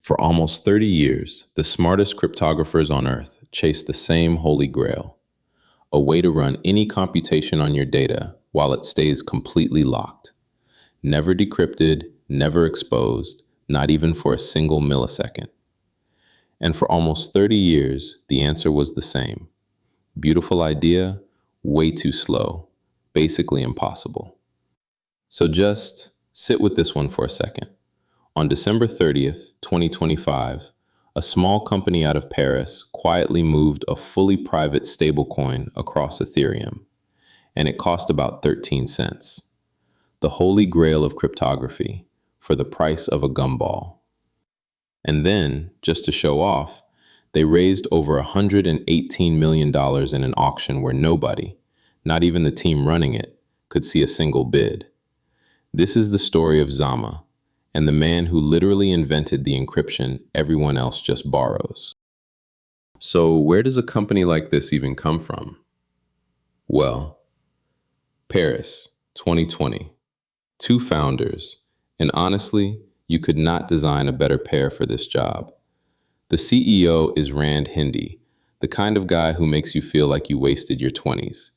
For almost 30 years, the smartest cryptographers on Earth chased the same Holy Grail, a way to run any computation on your data while it stays completely locked. Never decrypted, never exposed, not even for a single millisecond. And for almost 30 years, the answer was the same. Beautiful idea, way too slow, basically impossible. So just sit with this one for a second. On December 30th, 2025, a small company out of Paris quietly moved a fully private stablecoin across Ethereum, and it cost about 13 cents. The holy grail of cryptography for the price of a gumball. And then, just to show off, they raised over $118 million in an auction where nobody, not even the team running it, could see a single bid. This is the story of Zama, and the man who literally invented the encryption everyone else just borrows. So where does a company like this even come from? Well, Paris, 2020. Two founders, and honestly, you could not design a better pair for this job. The CEO is Rand Hindi, the kind of guy who makes you feel like you wasted your 20s.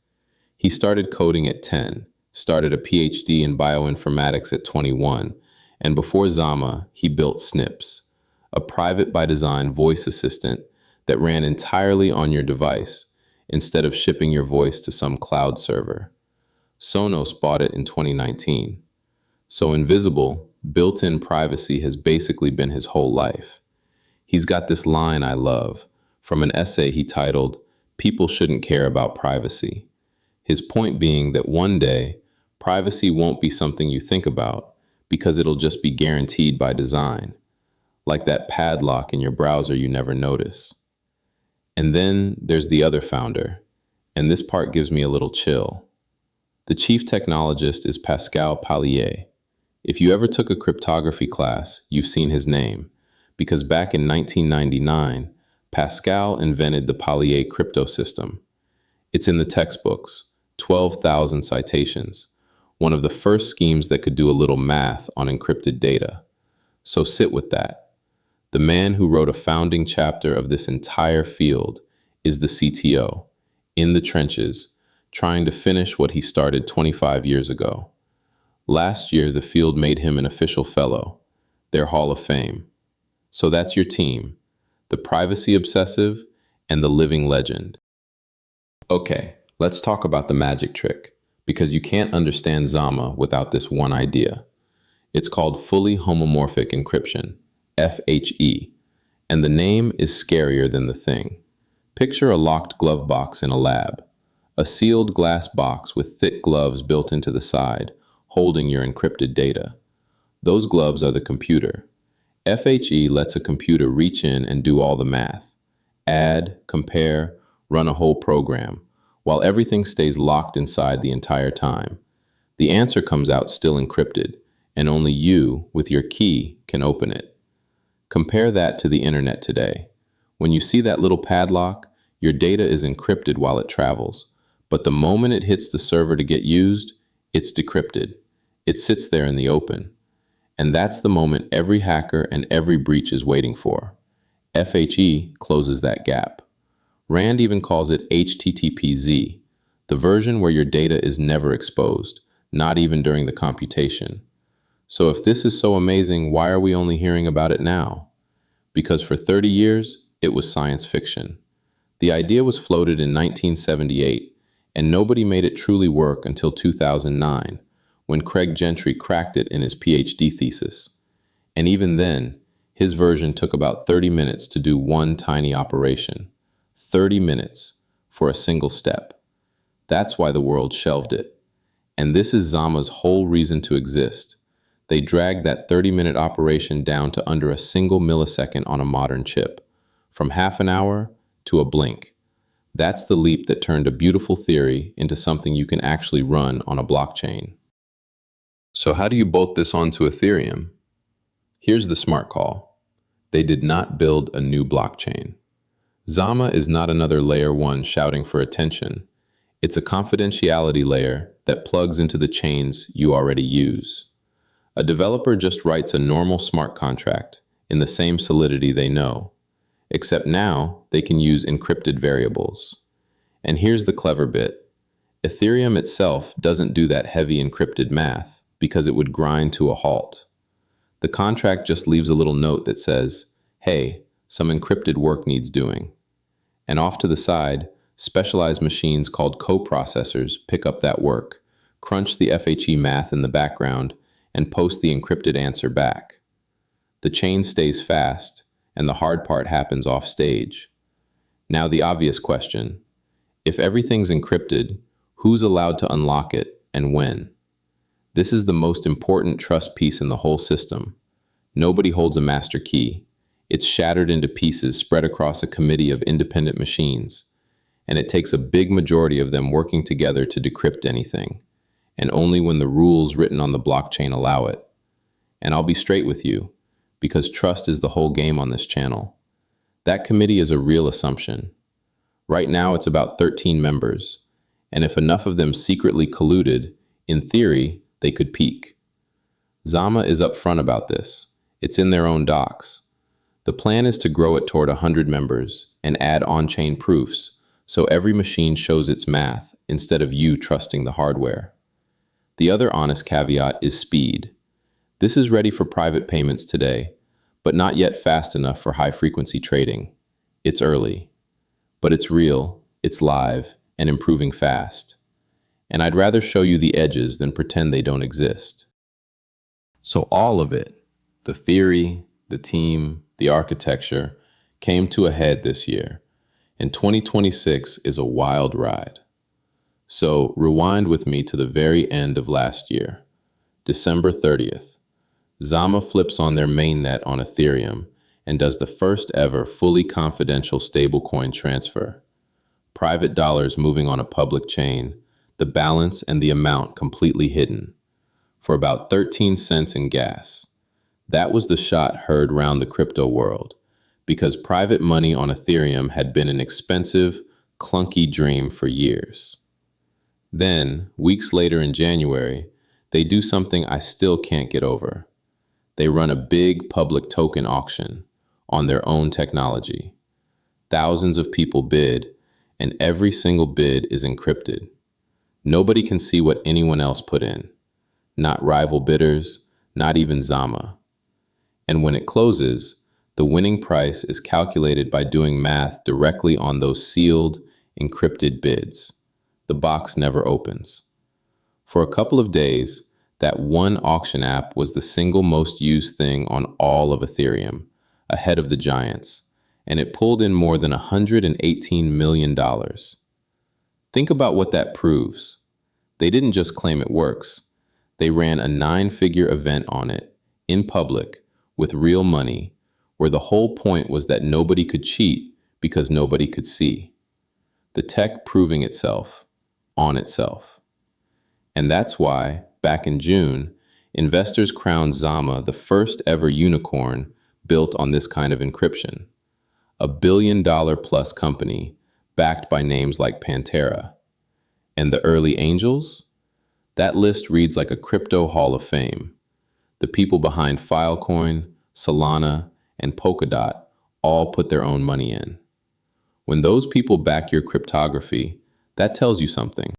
He started coding at 10, started a PhD in bioinformatics at 21, and before Zama, he built Snips, a private by design voice assistant that ran entirely on your device instead of shipping your voice to some cloud server. Sonos bought it in 2019. So invisible, built-in privacy has basically been his whole life. He's got this line I love from an essay he titled, "People Shouldn't Care About Privacy." His point being that one day, privacy won't be something you think about because it'll just be guaranteed by design, like that padlock in your browser you never notice. And then there's the other founder, and this part gives me a little chill. The chief technologist is Pascal Paillier. If you ever took a cryptography class, you've seen his name, because back in 1999, Pascal invented the Paillier crypto system. It's in the textbooks, 12,000 citations, one of the first schemes that could do a little math on encrypted data. So sit with that. The man who wrote a founding chapter of this entire field is the CTO, in the trenches, trying to finish what he started 25 years ago. Last year, the field made him an official fellow, their Hall of Fame. So that's your team, the privacy obsessive and the living legend. Okay, let's talk about the magic trick, because you can't understand Zama without this one idea. It's called fully homomorphic encryption, FHE, and the name is scarier than the thing. Picture a locked glove box in a lab, a sealed glass box with thick gloves built into the side, holding your encrypted data. Those gloves are the computer. FHE lets a computer reach in and do all the math, add, compare, run a whole program, while everything stays locked inside the entire time. The answer comes out still encrypted, and only you, with your key, can open it. Compare that to the internet today. When you see that little padlock, your data is encrypted while it travels, but the moment it hits the server to get used, it's decrypted. It sits there in the open. And that's the moment every hacker and every breach is waiting for. FHE closes that gap. Rand even calls it HTTPZ, the version where your data is never exposed, not even during the computation. So if this is so amazing, why are we only hearing about it now? Because for 30 years, it was science fiction. The idea was floated in 1978, and nobody made it truly work until 2009, when Craig Gentry cracked it in his PhD thesis. And even then, his version took about 30 minutes to do one tiny operation. 30 minutes for a single step. That's why the world shelved it. And this is Zama's whole reason to exist. They dragged that 30-minute operation down to under a single millisecond on a modern chip, from half an hour to a blink. That's the leap that turned a beautiful theory into something you can actually run on a blockchain. So how do you bolt this onto Ethereum? Here's the smart call. They did not build a new blockchain. Zama is not another layer 1 shouting for attention. It's a confidentiality layer that plugs into the chains you already use. A developer just writes a normal smart contract. in the same solidity they know, except now they can use encrypted variables. And here's the clever bit. Ethereum itself doesn't do that heavy encrypted math because it would grind to a halt. The contract just leaves a little note that says, hey, some encrypted work needs doing. And off to the side, specialized machines called coprocessors pick up that work, crunch the FHE math in the background, and post the encrypted answer back. The chain stays fast, and the hard part happens off stage. Now the obvious question. If everything's encrypted, who's allowed to unlock it and when? This is the most important trust piece in the whole system. Nobody holds a master key. It's shattered into pieces spread across a committee of independent machines, and it takes a big majority of them working together to decrypt anything, and only when the rules written on the blockchain allow it. And I'll be straight with you, because trust is the whole game on this channel. That committee is a real assumption. Right now it's about 13 members, and if enough of them secretly colluded, in theory, they could peak. Zama is upfront about this. It's in their own docs. The plan is to grow it toward 100 members and add on-chain proofs, so every machine shows its math instead of you trusting the hardware. The other honest caveat is speed. This is ready for private payments today, but not yet fast enough for high-frequency trading. It's early, but it's real, it's live, and improving fast. And I'd rather show you the edges than pretend they don't exist. So all of it, the theory, the team, the architecture, came to a head this year, and 2026 is a wild ride. So rewind with me to the very end of last year, December 30th. Zama flips on their mainnet on Ethereum and does the first ever fully confidential stablecoin transfer. Private dollars moving on a public chain, the balance and the amount completely hidden, for about 13 cents in gas. That was the shot heard round the crypto world, because private money on Ethereum had been an expensive, clunky dream for years. Then, weeks later in January, they do something I still can't get over. They run a big public token auction on their own technology. Thousands of people bid, and every single bid is encrypted. Nobody can see what anyone else put in. Not rival bidders, not even Zama. And when it closes, the winning price is calculated by doing math directly on those sealed, encrypted bids. The box never opens. For a couple of days, that one auction app was the single most used thing on all of Ethereum, ahead of the giants, and it pulled in more than $118 million. Think about what that proves. They didn't just claim it works. They ran a 9-figure event on it, in public, with real money, where the whole point was that nobody could cheat because nobody could see. The tech proving itself, on itself. And that's why, back in June, investors crowned Zama the first ever unicorn built on this kind of encryption. A billion-dollar-plus company backed by names like Pantera. And the early angels? That list reads like a crypto hall of fame. The people behind Filecoin, Solana, and Polkadot all put their own money in. When those people back your cryptography, that tells you something.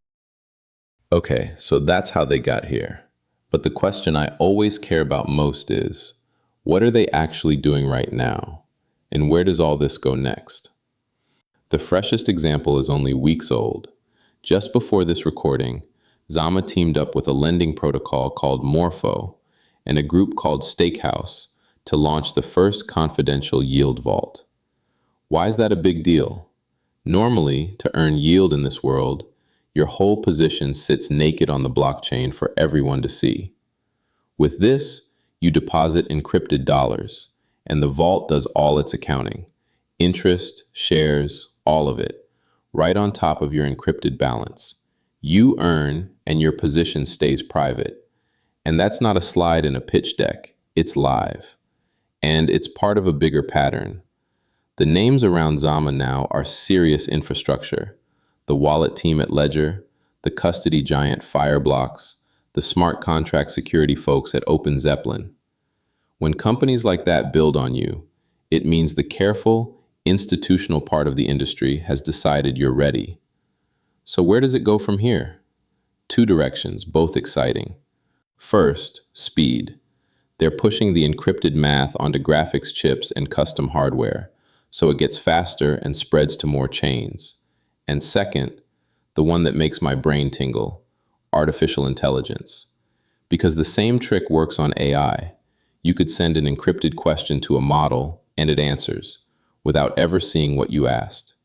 Okay, so that's how they got here. But the question I always care about most is, what are they actually doing right now? And where does all this go next? The freshest example is only weeks old. Just before this recording, Zama teamed up with a lending protocol called Morpho and a group called Stakehouse to launch the first confidential yield vault. Why is that a big deal? Normally, to earn yield in this world, your whole position sits naked on the blockchain for everyone to see. With this, you deposit encrypted dollars, and the vault does all its accounting. Interest, shares, all of it, right on top of your encrypted balance. You earn, and your position stays private. And that's not a slide in a pitch deck, it's live. And it's part of a bigger pattern. The names around Zama now are serious infrastructure. The wallet team at Ledger, the custody giant Fireblocks, the smart contract security folks at Open Zeppelin. When companies like that build on you, it means the careful, institutional part of the industry has decided you're ready. So where does it go from here? Two directions, both exciting. First, speed. They're pushing the encrypted math onto graphics chips and custom hardware, so it gets faster and spreads to more chains. And second, the one that makes my brain tingle, artificial intelligence. Because the same trick works on AI. You could send an encrypted question to a model, and it answers, without ever seeing what you asked.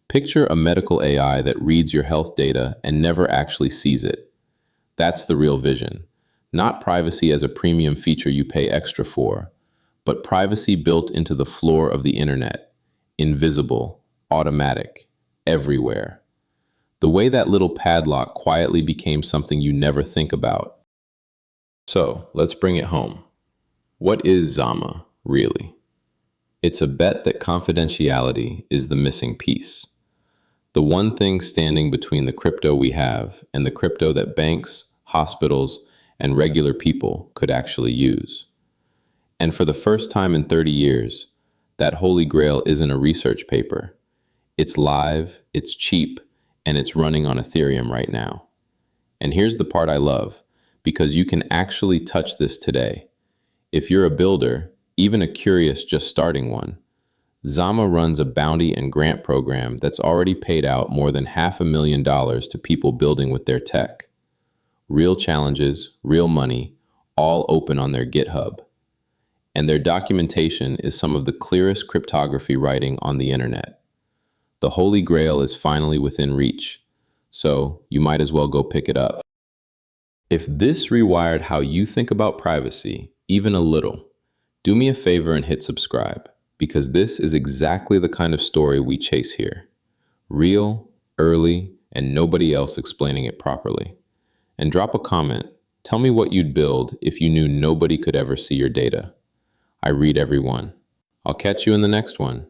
Picture a medical AI that reads your health data and never actually sees it. That's the real vision. Not privacy as a premium feature you pay extra for, but privacy built into the floor of the internet, invisible, automatic, everywhere. The way that little padlock quietly became something you never think about. So, let's bring it home. What is Zama, really? It's a bet that confidentiality is the missing piece. The one thing standing between the crypto we have and the crypto that banks, hospitals, and regular people could actually use. And for the first time in 30 years, that Holy Grail isn't a research paper. It's live, it's cheap, and it's running on Ethereum right now. And here's the part I love, because you can actually touch this today. If you're a builder, even a curious just starting one, Zama runs a bounty and grant program that's already paid out more than $500,000 to people building with their tech. Real challenges, real money, all open on their GitHub. And their documentation is some of the clearest cryptography writing on the internet. The Holy Grail is finally within reach, so you might as well go pick it up. If this rewired how you think about privacy, even a little, do me a favor and hit subscribe, because this is exactly the kind of story we chase here. Real, early, and nobody else explaining it properly. And drop a comment. Tell me what you'd build if you knew nobody could ever see your data. I read every one. I'll catch you in the next one.